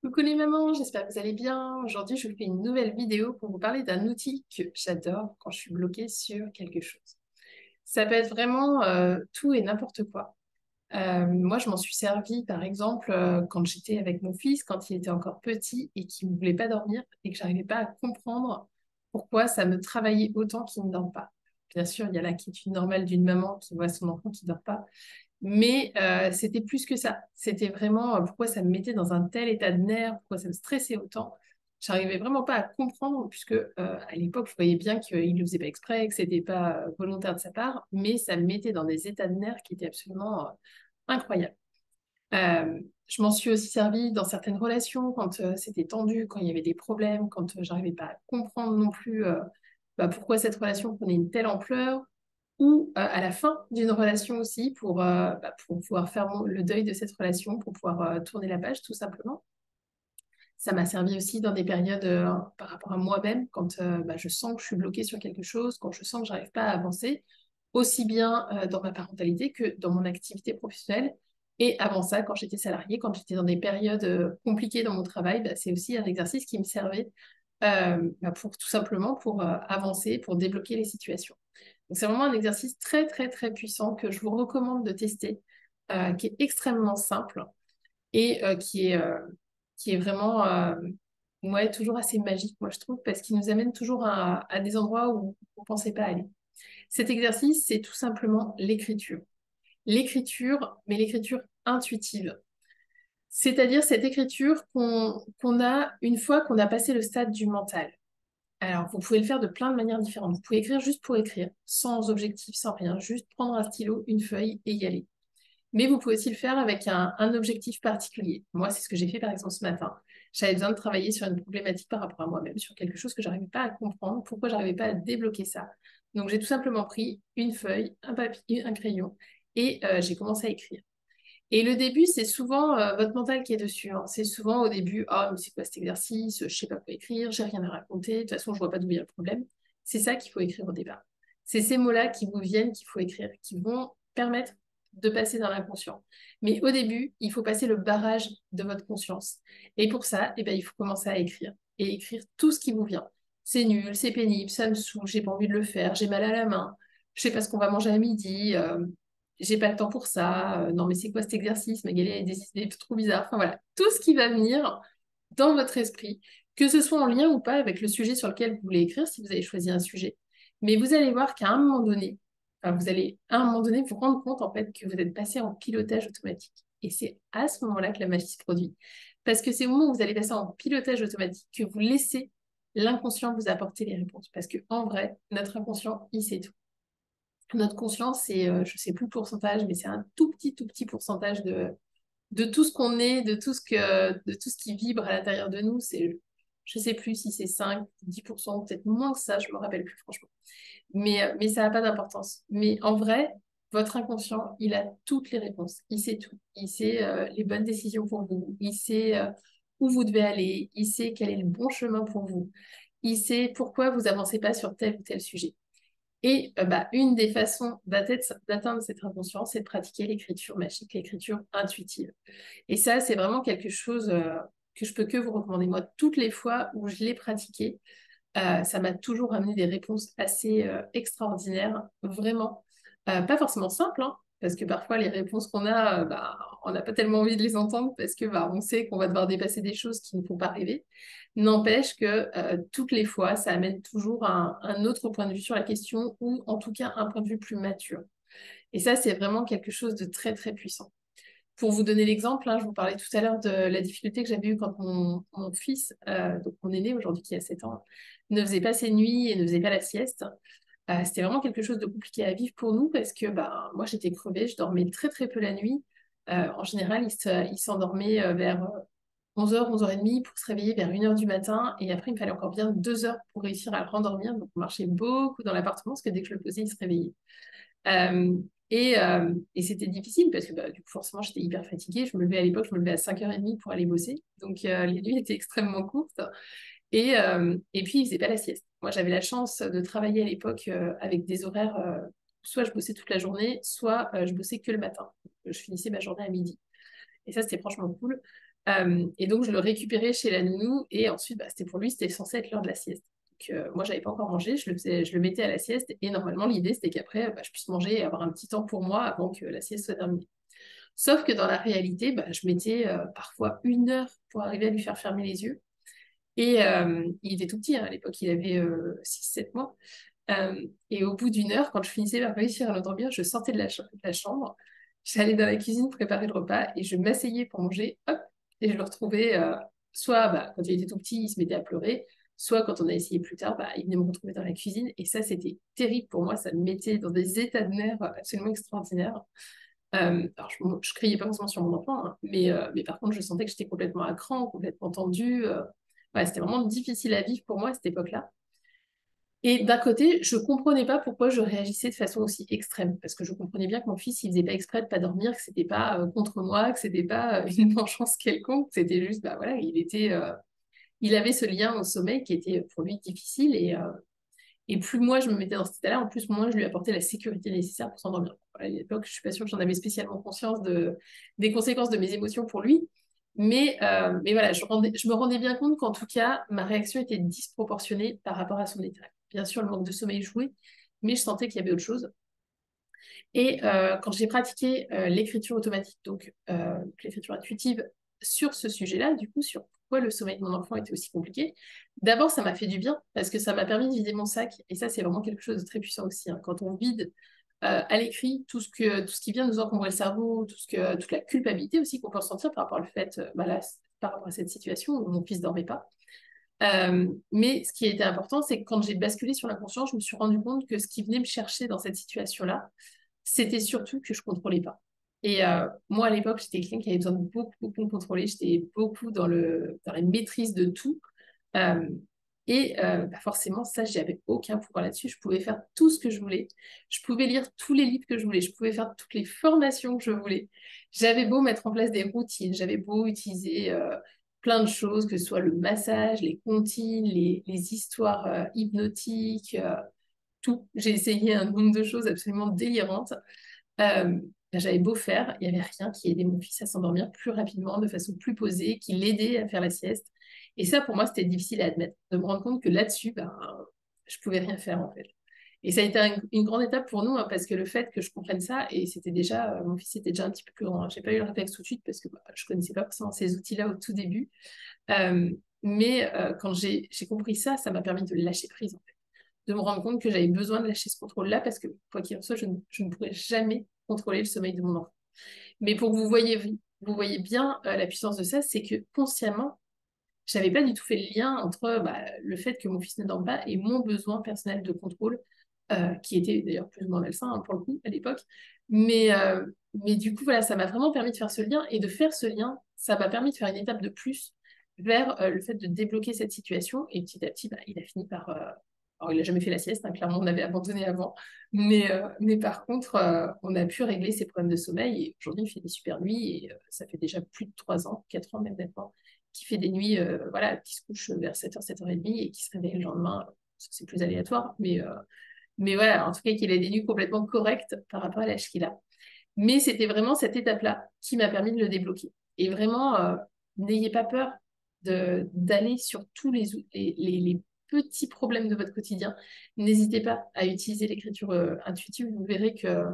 Coucou les mamans, j'espère que vous allez bien. Aujourd'hui, je vous fais une nouvelle vidéo pour vous parler d'un outil que j'adore quand je suis bloquée sur quelque chose. Ça peut être vraiment tout et n'importe quoi. Moi, je m'en suis servie, par exemple, quand j'étais avec mon fils, quand il était encore petit et qu'il ne voulait pas dormir et que j'arrivais pas à comprendre pourquoi ça me travaillait autant qu'il ne dort pas. Bien sûr, il y a l'inquiétude normale d'une maman qui voit son enfant qui ne dort pas, mais c'était plus que ça. C'était vraiment pourquoi ça me mettait dans un tel état de nerfs, pourquoi ça me stressait autant. J'arrivais vraiment pas à comprendre, puisque à l'époque, je voyais bien qu'il ne le faisait pas exprès, que c'était pas volontaire de sa part, mais ça me mettait dans des états de nerfs qui étaient absolument incroyables. Je m'en suis aussi servie dans certaines relations, quand c'était tendu, quand il y avait des problèmes, quand j'arrivais pas à comprendre non plus pourquoi cette relation prenait une telle ampleur, ou à la fin d'une relation aussi pour pouvoir faire le deuil de cette relation, pour pouvoir tourner la page tout simplement. Ça m'a servi aussi dans des périodes par rapport à moi-même, quand je sens que je suis bloquée sur quelque chose, quand je sens que j'arrive pas à avancer, aussi bien dans ma parentalité que dans mon activité professionnelle. Et avant ça, quand j'étais salariée, quand j'étais dans des périodes compliquées dans mon travail, c'est aussi un exercice qui me servait pour tout simplement pour avancer, pour débloquer les situations. Donc c'est vraiment un exercice très très très puissant que je vous recommande de tester, qui est extrêmement simple et qui est vraiment ouais, toujours assez magique, moi je trouve, parce qu'il nous amène toujours à des endroits où on ne pensait pas aller. Cet exercice, c'est tout simplement l'écriture. L'écriture, mais l'écriture intuitive. C'est-à-dire cette écriture qu'on a une fois qu'on a passé le stade du mental. Alors, vous pouvez le faire de plein de manières différentes. Vous pouvez écrire juste pour écrire, sans objectif, sans rien, juste prendre un stylo, une feuille et y aller. Mais vous pouvez aussi le faire avec un objectif particulier. Moi, c'est ce que j'ai fait par exemple ce matin. J'avais besoin de travailler sur une problématique par rapport à moi-même, sur quelque chose que je n'arrivais pas à comprendre, pourquoi je n'arrivais pas à débloquer ça. Donc, j'ai tout simplement pris une feuille, un papier, un crayon et j'ai commencé à écrire. Et le début, c'est souvent votre mental qui est dessus, hein. C'est souvent au début, ah, mais c'est quoi cet exercice? Je sais pas quoi écrire, j'ai rien à raconter, de toute façon, je vois pas d'où vient le problème. C'est ça qu'il faut écrire au départ. C'est ces mots-là qui vous viennent qu'il faut écrire, qui vont permettre de passer dans l'inconscient. Mais au début, il faut passer le barrage de votre conscience. Et pour ça, eh ben, il faut commencer à écrire. Et écrire tout ce qui vous vient. C'est nul, c'est pénible, ça me saoule, j'ai pas envie de le faire, j'ai mal à la main, je sais pas ce qu'on va manger à midi, j'ai pas le temps pour ça, non mais c'est quoi cet exercice, Magali a des idées trop bizarres, enfin voilà, tout ce qui va venir dans votre esprit, que ce soit en lien ou pas avec le sujet sur lequel vous voulez écrire, si vous avez choisi un sujet. Mais vous allez voir qu'à un moment donné, enfin, vous allez à un moment donné vous rendre compte en fait que vous êtes passé en pilotage automatique. Et c'est à ce moment-là que la magie se produit. Parce que c'est au moment où vous allez passer en pilotage automatique que vous laissez l'inconscient vous apporter les réponses. Parce que en vrai, notre inconscient, il sait tout. Notre conscience, c'est, je ne sais plus le pourcentage, mais c'est un tout petit pourcentage de tout ce qu'on est, de tout ce qui vibre à l'intérieur de nous. C'est, je ne sais plus si c'est 5, 10%, peut-être moins que ça, je ne me rappelle plus franchement. Mais ça n'a pas d'importance. Mais en vrai, votre inconscient, il a toutes les réponses. Il sait tout. Il sait les bonnes décisions pour vous. Il sait où vous devez aller. Il sait quel est le bon chemin pour vous. Il sait pourquoi vous avancez pas sur tel ou tel sujet. Et une des façons d'atteindre cette inconscience, c'est de pratiquer l'écriture magique, l'écriture intuitive. Et ça, c'est vraiment quelque chose que je peux que vous recommander. Moi, toutes les fois où je l'ai pratiqué, ça m'a toujours amené des réponses assez extraordinaires, vraiment. Pas forcément simples, hein, parce que parfois les réponses qu'on a, on n'a pas tellement envie de les entendre parce que on sait qu'on va devoir dépasser des choses qui ne font pas rêver. N'empêche que toutes les fois, ça amène toujours un autre point de vue sur la question ou en tout cas un point de vue plus mature. Et ça, c'est vraiment quelque chose de très très puissant. Pour vous donner l'exemple, hein, je vous parlais tout à l'heure de la difficulté que j'avais eue quand mon fils, donc mon aîné aujourd'hui qui a 7 ans, ne faisait pas ses nuits et ne faisait pas la sieste. C'était vraiment quelque chose de compliqué à vivre pour nous parce que moi j'étais crevée, je dormais très très peu la nuit. En général, il s'endormait vers 11h, 11h30 pour se réveiller vers 1h du matin et après il me fallait encore bien 2 heures pour réussir à le rendormir. Donc on marchait beaucoup dans l'appartement parce que dès que je le posais, il se réveillait. Euh, et c'était difficile parce que du coup, forcément, j'étais hyper fatiguée. Je me levais à l'époque, je me levais à 5h30 pour aller bosser. Donc, les nuits étaient extrêmement courtes. Et puis, il faisait pas la sieste. Moi, j'avais la chance de travailler à l'époque avec des horaires, soit je bossais toute la journée, soit je bossais que le matin. Je finissais ma journée à midi. Et ça, c'était franchement cool. Et donc, je le récupérais chez la nounou et ensuite, bah, pour lui, c'était censé être l'heure de la sieste. Donc, moi, j'avais pas encore mangé, je le mettais à la sieste et normalement, l'idée, c'était qu'après, bah, je puisse manger et avoir un petit temps pour moi avant que la sieste soit terminée. Sauf que dans la réalité, bah, je mettais parfois 1 heure pour arriver à lui faire fermer les yeux. Et il était tout petit, hein, à l'époque, il avait 6-7 mois. Et au bout d'1 heure, quand je finissais par réussir à l'endormir, je sortais de la chambre, j'allais dans la cuisine préparer le repas et je m'asseyais pour manger, hop, et je le retrouvais, soit bah, quand il était tout petit, il se mettait à pleurer, soit quand on a essayé plus tard, bah, il venait me retrouver dans la cuisine. Et ça, c'était terrible pour moi, ça me mettait dans des états de nerfs absolument extraordinaires. Alors, je criais pas forcément sur mon enfant, hein, mais par contre, je sentais que j'étais complètement à cran, complètement tendue. Ouais, c'était vraiment difficile à vivre pour moi à cette époque-là. Et d'un côté, je comprenais pas pourquoi je réagissais de façon aussi extrême, parce que je comprenais bien que mon fils, il faisait pas exprès de pas dormir, que c'était pas contre moi, que c'était pas une vengeance quelconque, c'était juste, bah voilà, il avait ce lien au sommeil qui était pour lui difficile, et plus moi je me mettais dans cet état-là, en plus moins je lui apportais la sécurité nécessaire pour s'endormir. À l'époque, je suis pas sûre que j'en avais spécialement conscience des conséquences de mes émotions pour lui, mais voilà, je me rendais bien compte qu'en tout cas, ma réaction était disproportionnée par rapport à son état. Bien sûr, le manque de sommeil jouait, mais je sentais qu'il y avait autre chose. Et quand j'ai pratiqué l'écriture automatique, donc l'écriture intuitive, sur ce sujet-là, du coup, sur pourquoi le sommeil de mon enfant était aussi compliqué, d'abord, ça m'a fait du bien parce que ça m'a permis de vider mon sac. Et ça, c'est vraiment quelque chose de très puissant aussi, hein. Quand on vide à l'écrit tout ce qui vient nous encombrer le cerveau, toute la culpabilité aussi qu'on peut ressentir par rapport au fait, bah là, par rapport à cette situation où mon fils dormait pas. Mais ce qui a été important, c'est que quand j'ai basculé sur l'inconscient, je me suis rendu compte que ce qui venait me chercher dans cette situation-là, c'était surtout que je contrôlais pas. Et moi, à l'époque, j'étais quelqu'un qui avait besoin de beaucoup, beaucoup me contrôler. J'étais beaucoup dans la maîtrise de tout. Euh, bah forcément, ça, j'avais aucun pouvoir là-dessus. Je pouvais faire tout ce que je voulais. Je pouvais lire tous les livres que je voulais. Je pouvais faire toutes les formations que je voulais. J'avais beau mettre en place des routines. J'avais beau utiliser plein de choses, que ce soit le massage, les comptines, les histoires hypnotiques, tout. J'ai essayé un nombre de choses absolument délirantes. J'avais beau faire, il n'y avait rien qui aidait mon fils à s'endormir plus rapidement, de façon plus posée, qui l'aidait à faire la sieste. Et ça, pour moi, c'était difficile à admettre, de me rendre compte que là-dessus, ben, je pouvais rien faire en fait. Et ça a été une grande étape pour nous, hein, parce que le fait que je comprenne ça, et c'était déjà, mon fils était déjà un petit peu plus grand, hein. J'ai pas eu le réflexe tout de suite parce que bah, je connaissais pas forcément ces outils-là au tout début. Mais quand j'ai compris ça, ça m'a permis de lâcher prise, en fait, de me rendre compte que j'avais besoin de lâcher ce contrôle-là parce que, quoi qu'il en soit, je ne pourrais jamais contrôler le sommeil de mon enfant. Mais pour que vous voyez bien la puissance de ça, c'est que consciemment, j'avais pas du tout fait le lien entre bah, le fait que mon fils ne dorme pas et mon besoin personnel de contrôle, qui était d'ailleurs plus ou moins malsain, hein, pour le coup à l'époque. Mais du coup, voilà, ça m'a vraiment permis de faire ce lien et de faire ce lien, ça m'a permis de faire une étape de plus vers le fait de débloquer cette situation. Et petit à petit, bah, il a fini par. Alors, il n'a jamais fait la sieste, hein, clairement, on avait abandonné avant. Mais par contre, on a pu régler ses problèmes de sommeil. Et aujourd'hui, il fait des super nuits. Et ça fait déjà plus de 3 ans, 4 ans même maintenant, qui fait des nuits, voilà, qui se couche vers 7h, 7h30 et qui se réveille le lendemain. C'est plus aléatoire, mais voilà, en tout cas, qu'il ait des nuits complètement correctes par rapport à l'âge qu'il a. Mais c'était vraiment cette étape-là qui m'a permis de le débloquer. Et vraiment, n'ayez pas peur d'aller sur tous les petits problèmes de votre quotidien. N'hésitez pas à utiliser l'écriture intuitive. Vous verrez que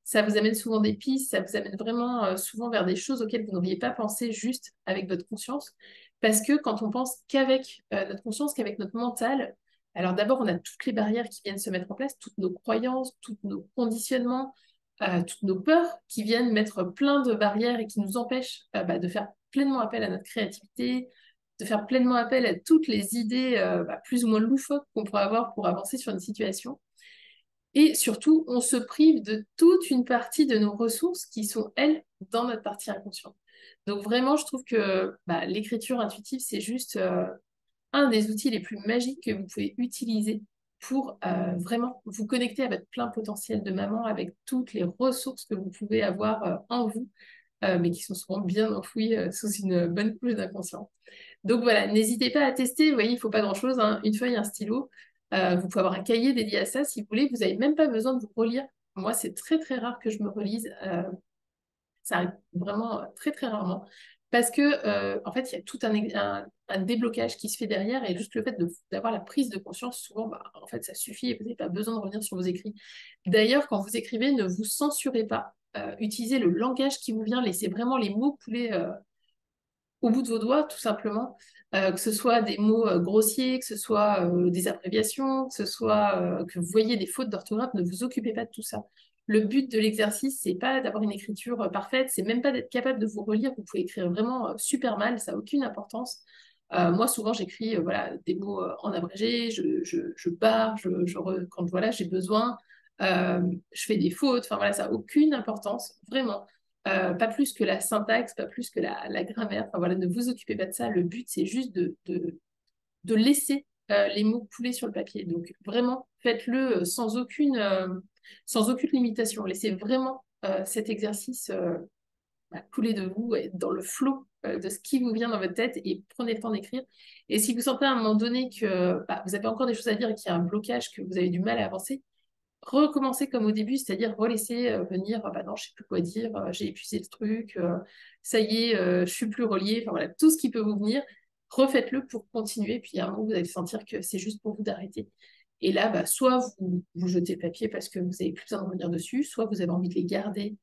ça vous amène souvent des pistes, ça vous amène vraiment souvent vers des choses auxquelles vous n'auriez pas pensé juste avec votre conscience. Parce que quand on pense qu'avec notre conscience, qu'avec notre mental, alors d'abord, on a toutes les barrières qui viennent se mettre en place, toutes nos croyances, tous nos conditionnements, toutes nos peurs qui viennent mettre plein de barrières et qui nous empêchent bah, de faire pleinement appel à notre créativité, de faire pleinement appel à toutes les idées bah, plus ou moins loufoques qu'on pourrait avoir pour avancer sur une situation. Et surtout, on se prive de toute une partie de nos ressources qui sont, elles, dans notre partie inconsciente. Donc vraiment, je trouve que bah, l'écriture intuitive, c'est juste un des outils les plus magiques que vous pouvez utiliser pour vraiment vous connecter à votre plein potentiel de maman avec toutes les ressources que vous pouvez avoir en vous, mais qui sont souvent bien enfouies sous une bonne couche d'inconscient. Donc voilà, n'hésitez pas à tester. Vous voyez, il ne faut pas grand-chose, hein, une feuille, un stylo. Vous pouvez avoir un cahier dédié à ça si vous voulez. Vous n'avez même pas besoin de vous relire. Moi, c'est très très rare que je me relise. Ça arrive vraiment très très rarement. Parce que, en fait, il y a tout un déblocage qui se fait derrière et juste le fait d'avoir la prise de conscience, souvent, bah, en fait, ça suffit et vous n'avez pas besoin de revenir sur vos écrits. D'ailleurs, quand vous écrivez, ne vous censurez pas. Utilisez le langage qui vous vient, laissez vraiment les mots couler au bout de vos doigts, tout simplement. Que ce soit des mots grossiers, que ce soit des abréviations, que ce soit que vous voyez des fautes d'orthographe, ne vous occupez pas de tout ça. Le but de l'exercice, c'est pas d'avoir une écriture parfaite, c'est même pas d'être capable de vous relire. Vous pouvez écrire vraiment super mal, ça n'a aucune importance. Moi, souvent, j'écris voilà, des mots en abrégé, je barre, quand voilà, j'ai besoin, je fais des fautes, enfin voilà, ça n'a aucune importance, vraiment. Pas plus que la syntaxe, pas plus que la grammaire. Enfin, voilà, ne vous occupez pas de ça. Le but, c'est juste de laisser les mots couler sur le papier. Donc, vraiment, faites-le sans aucune limitation. Laissez vraiment cet exercice couler de vous, être dans le flot de ce qui vous vient dans votre tête et prenez le temps d'écrire. Et si vous sentez à un moment donné que vous avez encore des choses à dire et qu'il y a un blocage, que vous avez du mal à avancer, recommencer comme au début, c'est-à-dire relaisser venir, ah bah non, je sais plus quoi dire, j'ai épuisé le truc, ça y est, je suis plus relié, enfin voilà, tout ce qui peut vous venir, refaites-le pour continuer, puis à un moment, vous allez sentir que c'est juste pour vous d'arrêter. Et là, bah, soit vous jetez le papier parce que vous n'avez plus besoin de revenir dessus, soit vous avez envie de les garder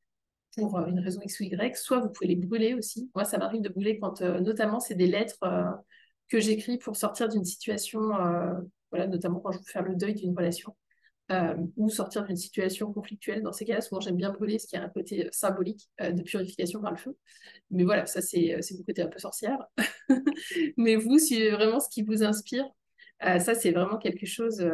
pour une raison X ou Y, soit vous pouvez les brûler aussi. Moi, ça m'arrive de brûler quand, notamment, c'est des lettres que j'écris pour sortir d'une situation, voilà, notamment quand je veux faire le deuil d'une relation ou sortir d'une situation conflictuelle. Dans ces cas-là, souvent j'aime bien brûler, ce qui a un côté symbolique de purification par le feu. Mais voilà, ça c'est mon côté un peu sorcière. Mais vous, si vraiment ce qui vous inspire, ça c'est vraiment quelque chose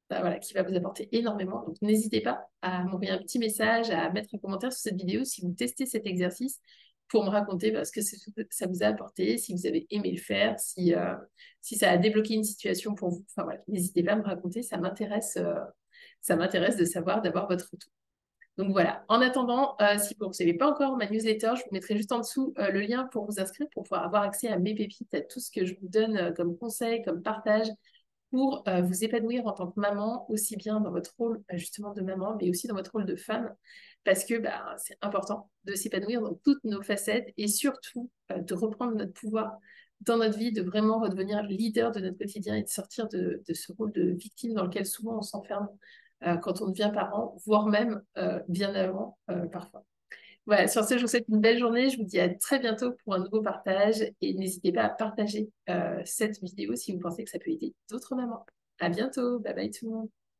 voilà, qui va vous apporter énormément. Donc n'hésitez pas à m'envoyer un petit message, à mettre un commentaire sur cette vidéo si vous testez cet exercice pour me raconter ce que ça vous a apporté, si vous avez aimé le faire, si ça a débloqué une situation pour vous. Enfin voilà, n'hésitez pas à me raconter, ça m'intéresse de savoir, d'avoir votre retour. Donc voilà, en attendant, si vous ne recevez pas encore ma newsletter, je vous mettrai juste en dessous le lien pour vous inscrire, pour pouvoir avoir accès à mes pépites, à tout ce que je vous donne comme conseil, comme partage, pour vous épanouir en tant que maman, aussi bien dans votre rôle justement de maman, mais aussi dans votre rôle de femme, parce que c'est important de s'épanouir dans toutes nos facettes et surtout de reprendre notre pouvoir dans notre vie, de vraiment redevenir leader de notre quotidien et de sortir de ce rôle de victime dans lequel souvent on s'enferme quand on devient parent, voire même bien avant parfois. Voilà, sur ce, je vous souhaite une belle journée. Je vous dis à très bientôt pour un nouveau partage et n'hésitez pas à partager cette vidéo si vous pensez que ça peut aider d'autres mamans. À bientôt. Bye bye tout le monde.